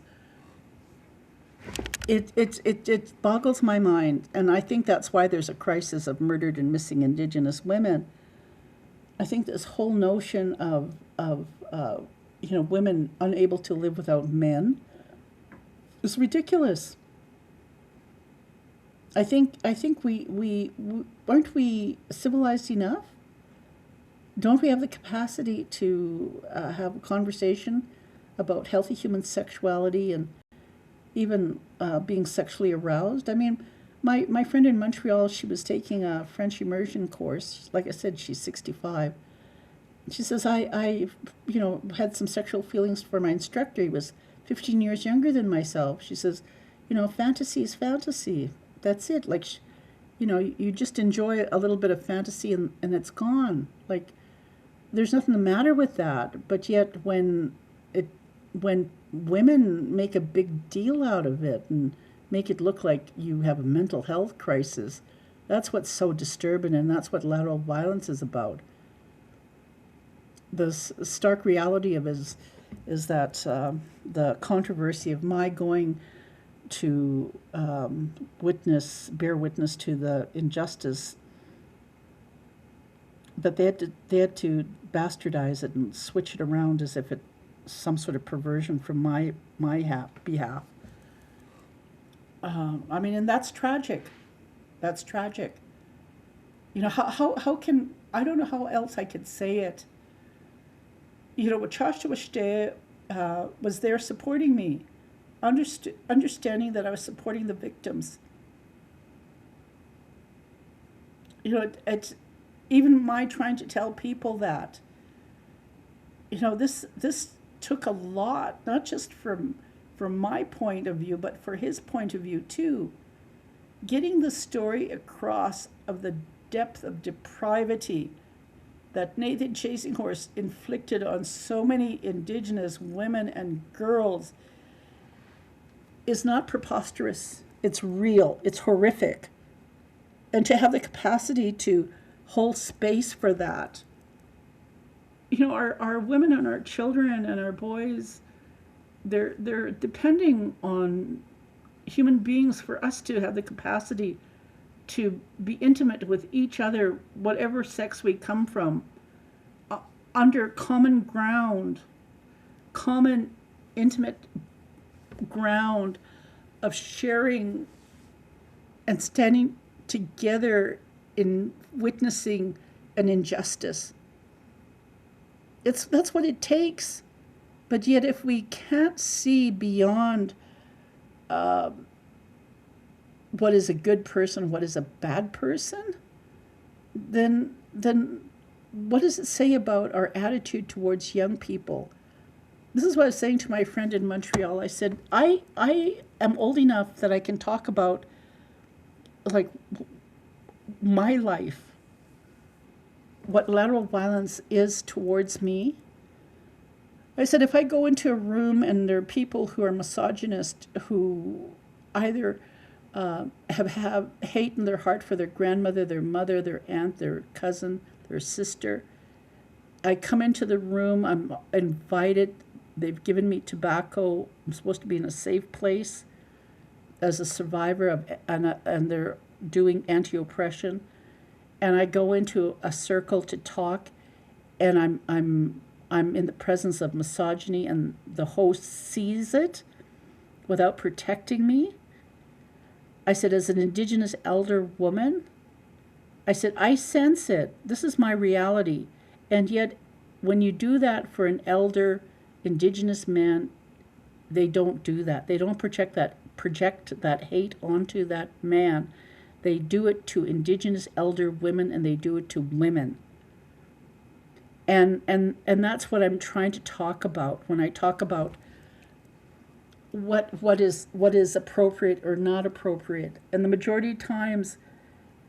It boggles my mind, and I think that's why there's a crisis of murdered and missing Indigenous women. I think this whole notion of women unable to live without men is ridiculous. I think we aren't we civilized enough? Don't we have the capacity to have a conversation about healthy human sexuality and even being sexually aroused? I mean, my friend in Montreal, she was taking a French immersion course. Like I said, she's 65. She says, I had some sexual feelings for my instructor. He was 15 years younger than myself. She says, fantasy is fantasy. That's it. Like, you just enjoy a little bit of fantasy and it's gone. Like, there's nothing the matter with that. But yet when women make a big deal out of it and make it look like you have a mental health crisis, that's what's so disturbing, and that's what lateral violence is about. The stark reality of it is that the controversy of my going to bear witness to the injustice, that they had to bastardize it and switch it around as if it's some sort of perversion from my behalf. I mean, and that's tragic. That's tragic. How can, I don't know how else I could say it. Chashta was there supporting me, understanding that I was supporting the victims. It's even my trying to tell people that, this took a lot, not just from my point of view, but for his point of view too. Getting the story across of the depth of depravity that Nathan Chasing Horse inflicted on so many Indigenous women and girls is not preposterous. It's real. It's horrific. And to have the capacity to hold space for that. Our women and our children and our boys, they're depending on human beings for us to have the capacity to be intimate with each other, whatever sex we come from, under common ground, common intimate ground of sharing and standing together in witnessing an injustice. That's what it takes. But yet if we can't see beyond what is a good person, what is a bad person, then what does it say about our attitude towards young people? This is what I was saying to my friend in Montreal. I said, I am old enough that I can talk about like my life. what lateral violence is towards me. I said, if I go into a room and there are people who are misogynist, who either have hate in their heart for their grandmother, their mother, their aunt, their cousin, their sister, I come into the room, I'm invited, they've given me tobacco, I'm supposed to be in a safe place as a survivor of, and they're doing anti-oppression, and I go into a circle to talk, and I'm in the presence of misogyny, and the host sees it without protecting me. I said, as an Indigenous elder woman, I said, I sense it. This is my reality. And yet, when you do that for an elder Indigenous man, they don't do that. They don't project that hate onto that man. They do it to Indigenous elder women, and they do it to women. And that's what I'm trying to talk about when I talk about what is appropriate or not appropriate. And the majority of times,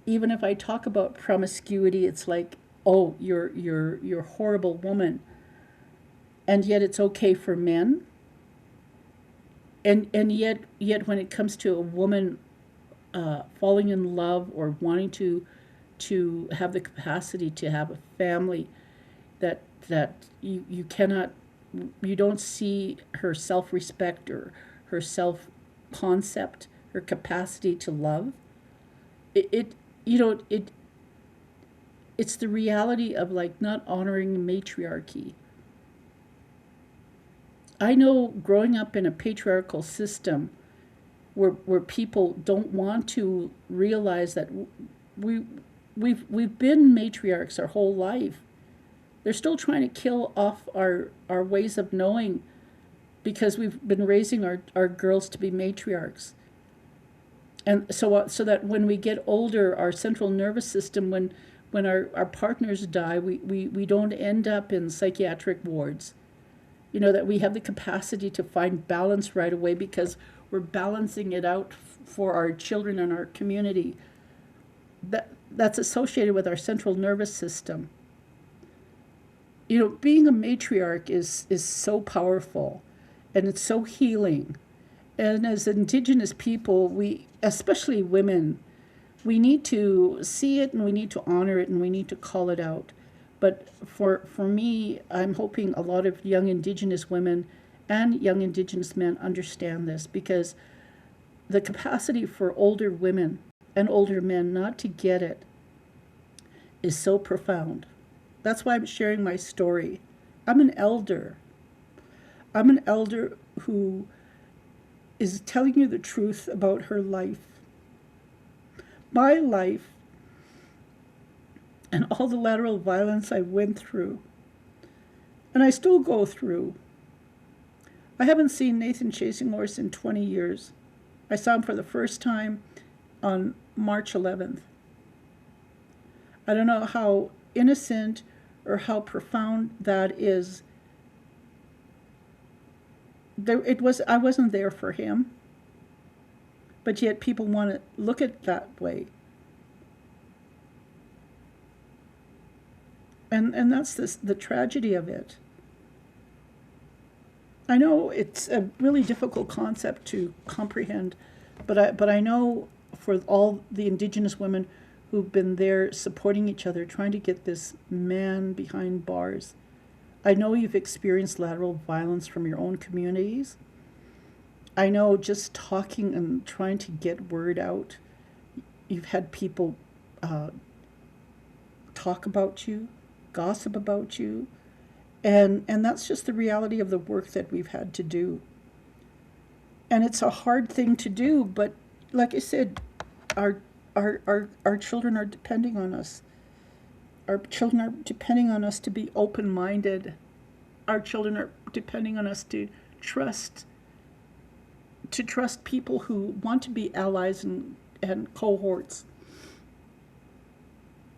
even if I talk about promiscuity, it's like, oh, you're a horrible woman. And yet it's okay for men. And yet when it comes to a woman falling in love or wanting to have the capacity to have a family, that you cannot, you don't see her self-respect or her self-concept, her capacity to love. It's the reality of like not honoring matriarchy. I know growing up in a patriarchal system where people don't want to realize that we've been matriarchs our whole life. They're still trying to kill off our ways of knowing because we've been raising our girls to be matriarchs. And so that when we get older, our central nervous system, when our partners die, we don't end up in psychiatric wards. You know, that we have the capacity to find balance right away because we're balancing it out for our children and our community. That's associated with our central nervous system. You know, being a matriarch is so powerful, and it's so healing. And as Indigenous people, we, especially women, we need to see it and we need to honor it and we need to call it out. But for me, I'm hoping a lot of young Indigenous women and young Indigenous men understand this, because the capacity for older women and older men not to get it is so profound. That's why I'm sharing my story. I'm an elder. I'm an elder who is telling you the truth about her life. My life and all the lateral violence I went through, and I still go through. I haven't seen Nathan Chasing Horse in 20 years. I saw him for the first time on March 11th. I don't know how innocent or how profound that is. I wasn't there for him, but yet people want to look at it that way. And that's the tragedy of it. I know it's a really difficult concept to comprehend, but I know for all the Indigenous women who've been there supporting each other, trying to get this man behind bars. I know you've experienced lateral violence from your own communities. I know just talking and trying to get word out, you've had people talk about you, gossip about you, and that's just the reality of the work that we've had to do. And it's a hard thing to do, but like I said, our children are depending on us. Our children are depending on us to be open-minded. Our children are depending on us to trust people who want to be allies and cohorts.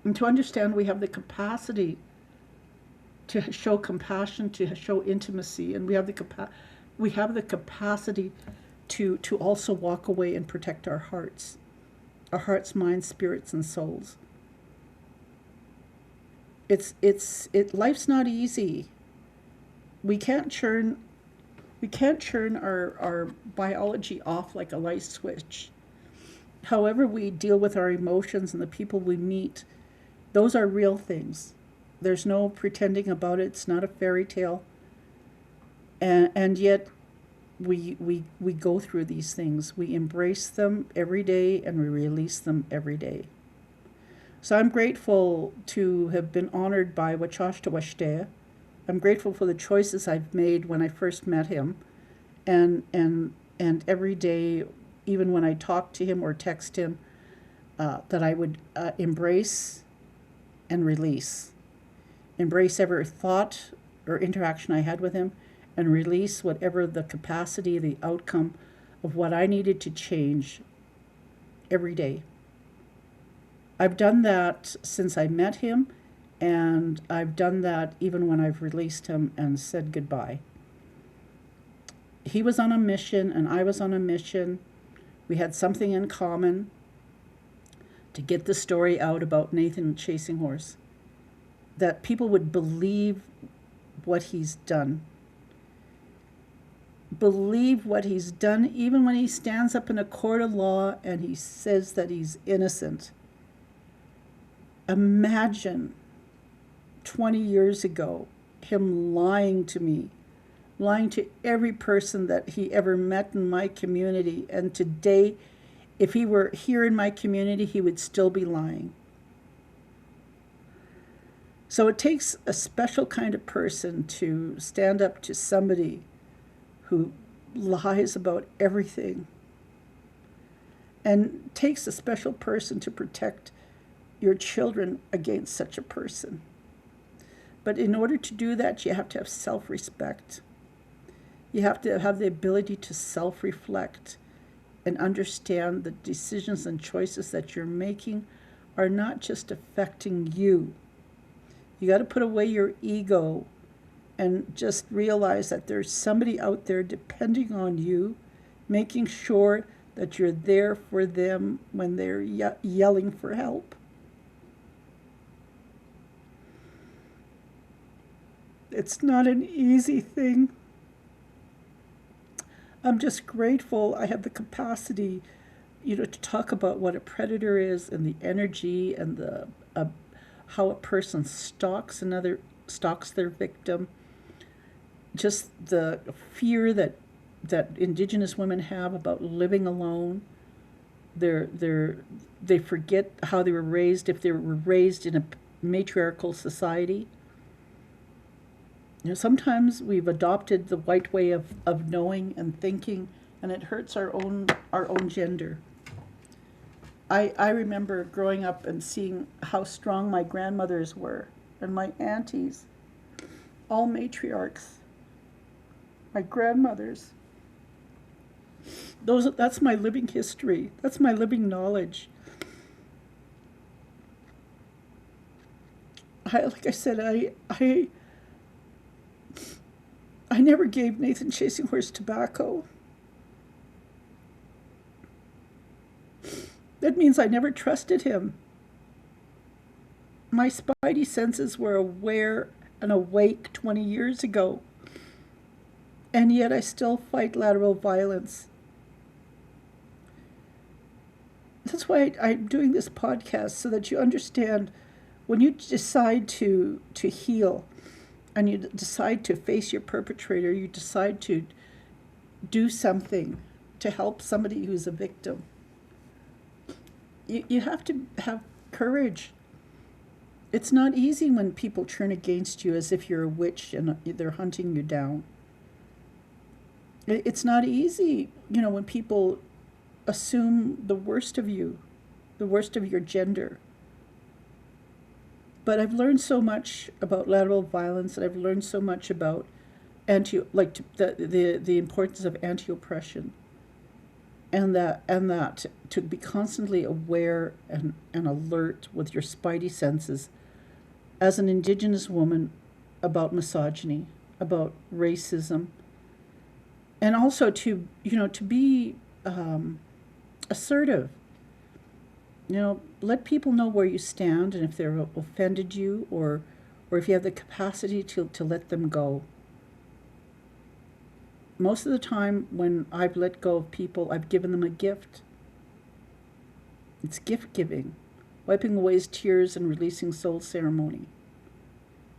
And to understand we have the capacity to show compassion, to show intimacy, and we have the capacity to also walk away and protect our hearts, minds, spirits, and souls. Life's not easy. We can't churn our biology off like a light switch. However we deal with our emotions and the people we meet, those are real things. There's no pretending about it. It's not a fairy tale. And yet we go through these things. We embrace them every day and we release them every day. So I'm grateful to have been honored by Wachashtawashtea. I'm grateful for the choices I've made when I first met him, and every day, even when I talk to him or text him, that I would embrace and release. Embrace every thought or interaction I had with him, and release whatever the capacity, the outcome of what I needed to change every day. I've done that since I met him, and I've done that even when I've released him and said goodbye. He was on a mission and I was on a mission. We had something in common: to get the story out about Nathan Chasing Horse, that people would believe what he's done. Believe what he's done, even when he stands up in a court of law and he says that he's innocent. Imagine 20 years ago him lying to me, lying to every person that he ever met in my community. And today, if he were here in my community, he would still be lying. So it takes a special kind of person to stand up to somebody who lies about everything. And it takes a special person to protect your children against such a person. But in order to do that, you have to have self-respect. You have to have the ability to self-reflect and understand the decisions and choices that you're making are not just affecting you. You got to put away your ego and just realize that there's somebody out there depending on you, making sure that you're there for them when they're yelling for help. It's not an easy thing. I'm just grateful I have the capacity, to talk about what a predator is and the energy and the how a person stalks their victim. Just the fear that Indigenous women have about living alone. They forget how they were raised, if they were raised in a matriarchal society. Sometimes we've adopted the white way of knowing and thinking, and it hurts our own gender. I remember growing up and seeing how strong my grandmothers were and my aunties, all matriarchs, my grandmothers. That's my living history. That's my living knowledge. Like I said, I never gave Nathan Chasing Horse tobacco. That means I never trusted him. My spidey senses were aware and awake 20 years ago, and yet I still fight lateral violence. That's why I'm doing this podcast, so that you understand when you decide to heal, and you decide to face your perpetrator, you decide to do something to help somebody who's a victim. You have to have courage. It's not easy when people turn against you as if you're a witch and they're hunting you down. It's not easy, when people assume the worst of you, the worst of your gender. But I've learned so much about lateral violence, and I've learned so much about the importance of anti-oppression, and that to be constantly aware and alert with your spidey senses as an Indigenous woman about misogyny, about racism, and also to be assertive. Let people know where you stand, and if they've offended you or or if you have the capacity to let them go. Most of the time when I've let go of people, I've given them a gift. It's gift giving, wiping away tears and releasing soul ceremony.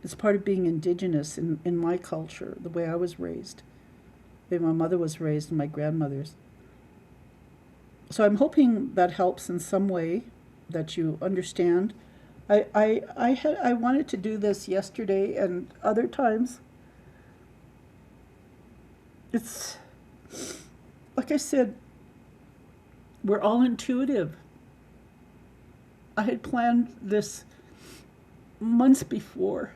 It's part of being Indigenous in my culture, the way I was raised, the way my mother was raised and my grandmother's. So I'm hoping that helps in some way, that you understand. I wanted to do this yesterday and other times. It's, like I said, we're all intuitive. I had planned this months before,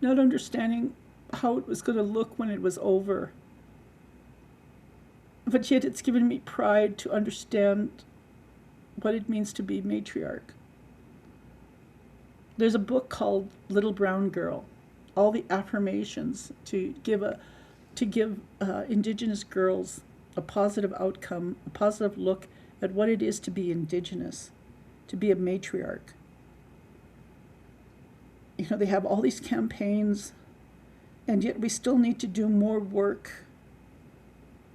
not understanding how it was going to look when it was over. But yet it's given me pride to understand what it means to be matriarch. There's a book called Little Brown Girl, all the affirmations to give Indigenous girls a positive outcome, a positive look at what it is to be Indigenous, to be a matriarch. You know, they have all these campaigns, and yet we still need to do more work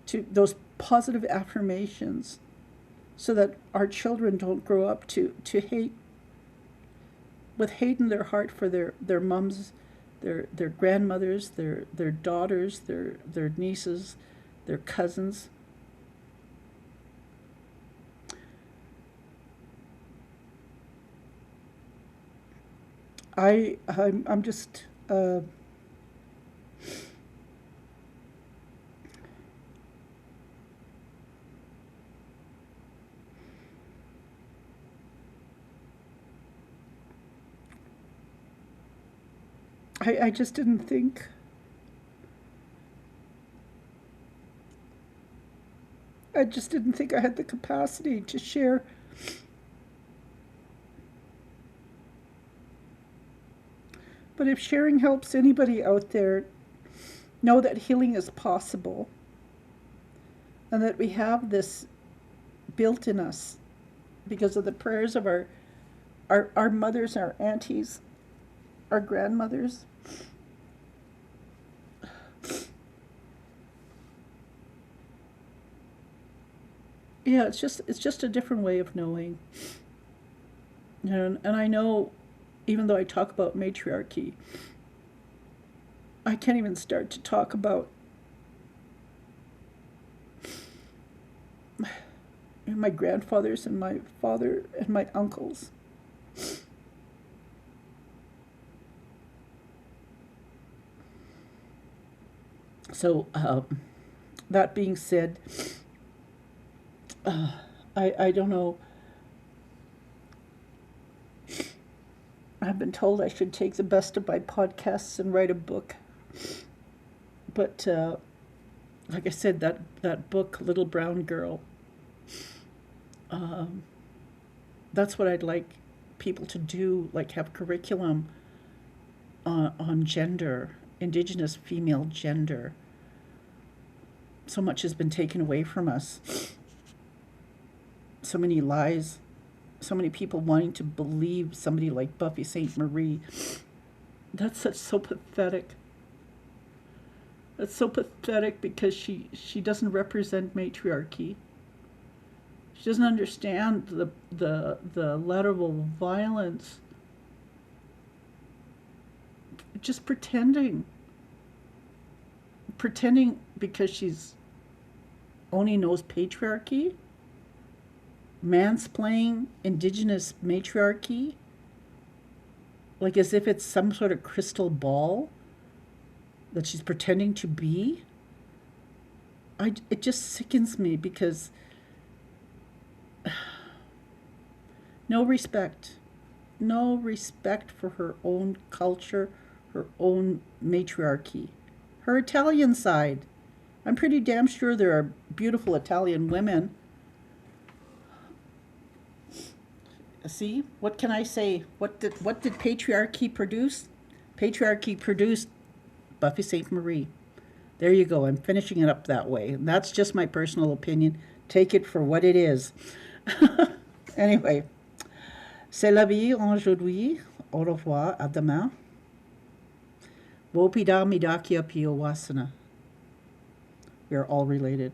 to those positive affirmations so that our children don't grow up to hate, with hate in their heart for their mums, their grandmothers, their daughters, their nieces, their cousins. I'm just I just didn't think I had the capacity to share but if sharing helps anybody out there know that healing is possible and that we have this built in us because of the prayers of our mothers, our aunties, our grandmothers. Yeah, it's just a different way of knowing. And I know, even though I talk about matriarchy, I can't even start to talk about my grandfathers and my father and my uncles. So that being said, I don't know. I've been told I should take the best of my podcasts and write a book. But like I said, that book, Little Brown Girl, that's what I'd like people to do, like have curriculum on gender, Indigenous female gender. So much has been taken away from us. So many lies. So many people wanting to believe somebody like Buffy St. Marie. That's so pathetic. That's so pathetic because she doesn't represent matriarchy. She doesn't understand the lateral violence. Just pretending because she's only knows patriarchy, mansplaining Indigenous matriarchy, like as if it's some sort of crystal ball that she's pretending to be. It just sickens me because no respect for her own culture, her own matriarchy, her Italian side. I'm pretty damn sure there are beautiful Italian women. See, what can I say? What did patriarchy produce? Patriarchy produced Buffy St. Marie. There you go. I'm finishing it up that way. And that's just my personal opinion. Take it for what it is. Anyway, c'est la vie aujourd'hui. Au revoir, à demain. Wopida midakia pio wasana. We are all related.